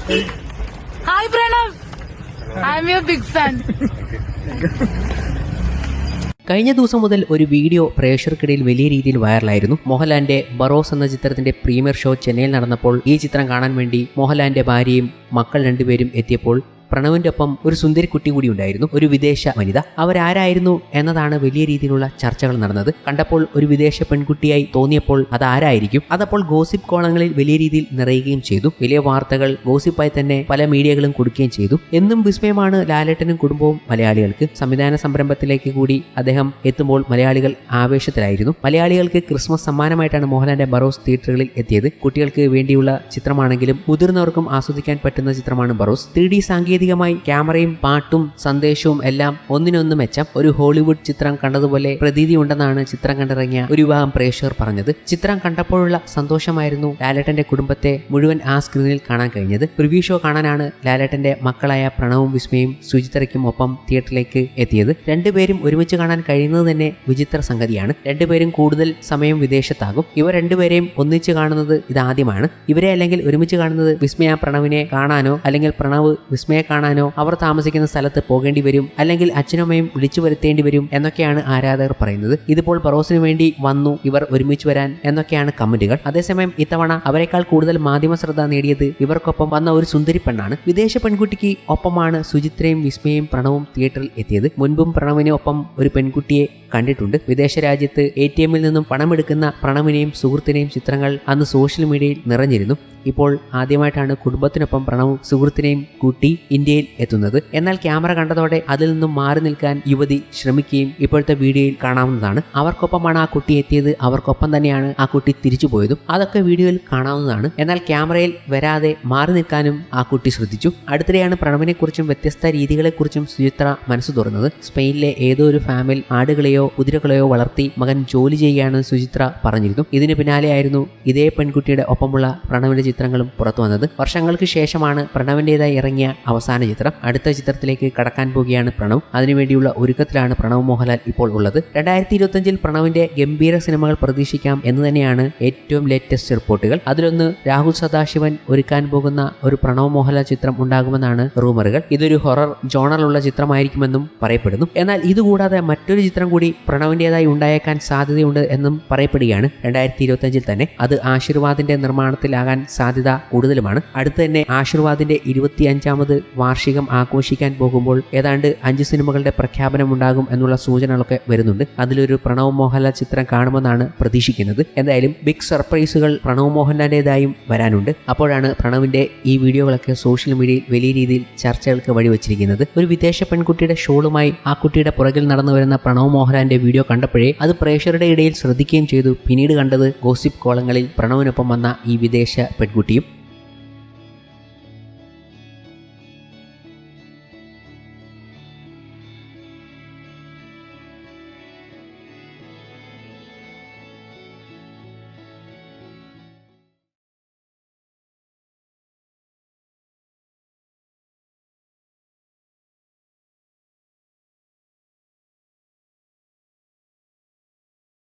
Hi Pranav, I am your big fan. കഴിഞ്ഞ ദിവസം മുതൽ ഒരു വീഡിയോ പ്രേക്ഷകർക്കിടയിൽ വലിയ രീതിയിൽ വൈറലായിരുന്നു. മോഹൻലാലിന്റെ ബറോസ് എന്ന ചിത്രത്തിന്റെ പ്രീമിയർ ഷോ ചെന്നൈയിൽ നടന്നപ്പോൾ ഈ ചിത്രം കാണാൻ വേണ്ടി മോഹൻലാലിന്റെ ഭാര്യയും മക്കൾ രണ്ടുപേരും എത്തിയപ്പോൾ പ്രണവിന്റെ ഒപ്പം ഒരു സുന്ദരി കുട്ടി കൂടി ഉണ്ടായിരുന്നു, ഒരു വിദേശ വനിത. അവരാരായിരുന്നു എന്നതാണ് വലിയ രീതിയിലുള്ള ചർച്ചകൾ നടന്നത്. കണ്ടപ്പോൾ ഒരു വിദേശ പെൺകുട്ടിയായി തോന്നിയപ്പോൾ അതാരായിരിക്കും? അതപ്പോൾ ഗോസിപ്പ് കോളങ്ങളിൽ വലിയ രീതിയിൽ നിറയുകയും ചെയ്തു. വലിയ വാർത്തകൾ ഗോസിപ്പായി തന്നെ പല മീഡിയകളും കൊടുക്കുകയും ചെയ്തു. എന്നും വിസ്മയമാണ് ലാലേട്ടനും കുടുംബവും മലയാളികൾക്ക്. സംവിധാന സംരംഭത്തിലേക്ക് കൂടി അദ്ദേഹം എത്തുമ്പോൾ മലയാളികൾ ആവേശത്തിലായിരുന്നു. മലയാളികൾക്ക് ക്രിസ്മസ് സമ്മാനമായിട്ടാണ് മോഹൻലാലിന്റെ ബറോസ് തിയേറ്ററുകളിൽ എത്തിയത്. കുട്ടികൾക്ക് വേണ്ടിയുള്ള ചിത്രമാണെങ്കിലും മുതിർന്നവർക്കും ആസ്വദിക്കാൻ പറ്റുന്ന ചിത്രമാണ് ബറോസ്. 3D സാങ്കേതികമായി ക്യാമറയും പാട്ടും സന്ദേശവും എല്ലാം ഒന്നിനൊന്ന് മെച്ചം. ഒരു ഹോളിവുഡ് ചിത്രം കണ്ടതുപോലെ പ്രതീതി ഉണ്ടെന്നാണ് ചിത്രം കണ്ടിറങ്ങിയ ഒരു വിഭാഗം പ്രേക്ഷകർ പറഞ്ഞത്. ചിത്രം കണ്ടപ്പോഴുള്ള സന്തോഷമായിരുന്നു ലാലേട്ടന്റെ കുടുംബത്തെ മുഴുവൻ ആ സ്ക്രീനിൽ കാണാൻ കഴിഞ്ഞത്. പ്രിവ്യൂ ഷോ കാണാനാണ് ലാലേട്ടന്റെ മക്കളായ പ്രണവും വിസ്മയും സുചിത്രയ്ക്കും ഒപ്പം തിയേറ്ററിലേക്ക് എത്തിയത്. രണ്ടുപേരും ഒരുമിച്ച് കാണാൻ കഴിയുന്നത് തന്നെ വിചിത്ര സംഗതിയാണ്. രണ്ടുപേരും കൂടുതൽ സമയം വിദേശത്താകും. ഇവർ രണ്ടുപേരെയും ഒന്നിച്ച് കാണുന്നത് ഇതാദ്യമാണ്. ഇവരെ അല്ലെങ്കിൽ ഒരുമിച്ച് കാണുന്നത് വിസ്മയ പ്രണവിനെ കാണാനോ അല്ലെങ്കിൽ പ്രണവ് വിസ്മയെ കാണാനോ അവർ താമസിക്കുന്ന സ്ഥലത്ത് പോകേണ്ടി വരും, അല്ലെങ്കിൽ അച്ഛനമ്മയും വിളിച്ചു വരുത്തേണ്ടി വരും എന്നൊക്കെയാണ് ആരാധകർ പറയുന്നത്. ഇതിപ്പോൾ ബറോസിന് വേണ്ടി വന്നു ഇവർ ഒരുമിച്ച് വരാൻ എന്നൊക്കെയാണ് കമന്റുകൾ. അതേസമയം ഇത്തവണ അവരെക്കാൾ കൂടുതൽ മാധ്യമ ശ്രദ്ധ നേടിയത് ഇവർക്കൊപ്പം വന്ന ഒരു സുന്ദരി പെണ്ണാണ്. വിദേശ പെൺകുട്ടിക്ക് ഒപ്പമാണ് സുചിത്രയും വിസ്മയും പ്രണവും തിയേറ്ററിൽ എത്തിയത്. മുൻപും പ്രണവിന് ഒപ്പം ഒരു പെൺകുട്ടിയെ കണ്ടിട്ടുണ്ട്. വിദേശ രാജ്യത്ത് ATM-ൽ നിന്നും പണമെടുക്കുന്ന പ്രണവിനെയും സുഹൃത്തിനെയും ചിത്രങ്ങൾ അന്ന് സോഷ്യൽ മീഡിയയിൽ നിറഞ്ഞിരുന്നു. ഇപ്പോൾ ആദ്യമായിട്ടാണ് കുടുംബത്തിനൊപ്പം പ്രണവും സുഹൃത്തിനെയും കൂട്ടി ഇന്ത്യയിൽ എത്തുന്നത്. എന്നാൽ ക്യാമറ കണ്ടതോടെ അതിൽ നിന്നും മാറി നിൽക്കാൻ യുവതി ശ്രമിക്കുകയും ഇപ്പോഴത്തെ വീഡിയോയിൽ കാണാവുന്നതാണ്. അവർക്കൊപ്പമാണ് ആ കുട്ടി എത്തിയത്, അവർക്കൊപ്പം തന്നെയാണ് ആ കുട്ടി തിരിച്ചു പോയതും. അതൊക്കെ വീഡിയോയിൽ കാണാവുന്നതാണ്. എന്നാൽ ക്യാമറയിൽ വരാതെ മാറി നിൽക്കാനും ആ കുട്ടി ശ്രദ്ധിച്ചു. അടുത്തിടെയാണ് പ്രണവിനെക്കുറിച്ചും വ്യത്യസ്ത രീതികളെക്കുറിച്ചും സുചിത്ര മനസ്സ് തുറന്നത്. സ്പെയിനിലെ ഏതോ ഒരു ഫാമിൽ ആടുകളെയോ കുതിരകളെയോ വളർത്തി മകൻ ജോലി ചെയ്യുകയാണെന്ന് സുചിത്ര പറഞ്ഞിരുന്നു. ഇതിന് പിന്നാലെയായിരുന്നു ഇതേ പെൺകുട്ടിയുടെ ഒപ്പമുള്ള പ്രണവിന്റെ ചിത്രങ്ങളും പുറത്തു വന്നത്. വർഷങ്ങൾക്ക് ശേഷമാണ് പ്രണവിന്റേതായി ഇറങ്ങിയ അവസാന ചിത്രം. അടുത്ത ചിത്രത്തിലേക്ക് കടക്കാൻ പോകുകയാണ് പ്രണവ്. അതിനുവേണ്ടിയുള്ള ഒരുക്കത്തിലാണ് പ്രണവ് മോഹൻലാൽ ഇപ്പോൾ ഉള്ളത്. 2025 പ്രണവിന്റെ ഗംഭീര സിനിമകൾ പ്രതീക്ഷിക്കാം എന്ന് തന്നെയാണ് ഏറ്റവും ലേറ്റസ്റ്റ് റിപ്പോർട്ടുകൾ. അതിലൊന്ന് രാഹുൽ സദാശിവൻ ഒരുക്കാൻ പോകുന്ന ഒരു പ്രണവ് മോഹൻലാൽ ചിത്രം ഉണ്ടാകുമെന്നാണ് റൂമറുകൾ. ഇതൊരു ഹൊറർ ജോണറിലുള്ള ചിത്രമായിരിക്കുമെന്നും പറയപ്പെടുന്നു. എന്നാൽ ഇതുകൂടാതെ മറ്റൊരു ചിത്രം കൂടി പ്രണവിന്റേതായി ഉണ്ടായേക്കാൻ സാധ്യതയുണ്ട് എന്നും പറയപ്പെടുകയാണ് 2025 തന്നെ. അത് ആശീർവാദിന്റെ നിർമ്മാണത്തിലാകാൻ സാധ്യത കൂടുതലുമാണ്. അടുത്ത് തന്നെ ആശീർവാദിന്റെ 25ാമത് വാർഷികം ആഘോഷിക്കാൻ പോകുമ്പോൾ ഏതാണ്ട് 5 സിനിമകളുടെ പ്രഖ്യാപനം ഉണ്ടാകും എന്നുള്ള സൂചനകളൊക്കെ വരുന്നുണ്ട്. അതിലൊരു പ്രണവ് മോഹൻലാൽ ചിത്രം കാണുമെന്നാണ് പ്രതീക്ഷിക്കുന്നത്. എന്തായാലും ബിഗ് സർപ്രൈസുകൾ പ്രണവ് മോഹൻലാലിന്റേതായും വരാനുണ്ട്. അപ്പോഴാണ് പ്രണവിന്റെ ഈ വീഡിയോകളൊക്കെ സോഷ്യൽ മീഡിയയിൽ വലിയ രീതിയിൽ ചർച്ചകൾക്ക് വഴിവെച്ചിരിക്കുന്നത്. ഒരു വിദേശ പെൺകുട്ടിയുടെ ഷോളുമായി ആ കുട്ടിയുടെ പുറകിൽ നടന്നു വരുന്ന പ്രണവ് മോഹൻലാലിന്റെ വീഡിയോ കണ്ടപ്പോഴേ അത് പ്രേക്ഷകരുടെ ഇടയിൽ ശ്രദ്ധിക്കുകയും ചെയ്തു. പിന്നീട് കണ്ടത് ഗോസിപ്പ് കോളങ്ങളിൽ പ്രണവിനൊപ്പം വന്ന ഈ വിദേശ പെൺകുട്ടിയും.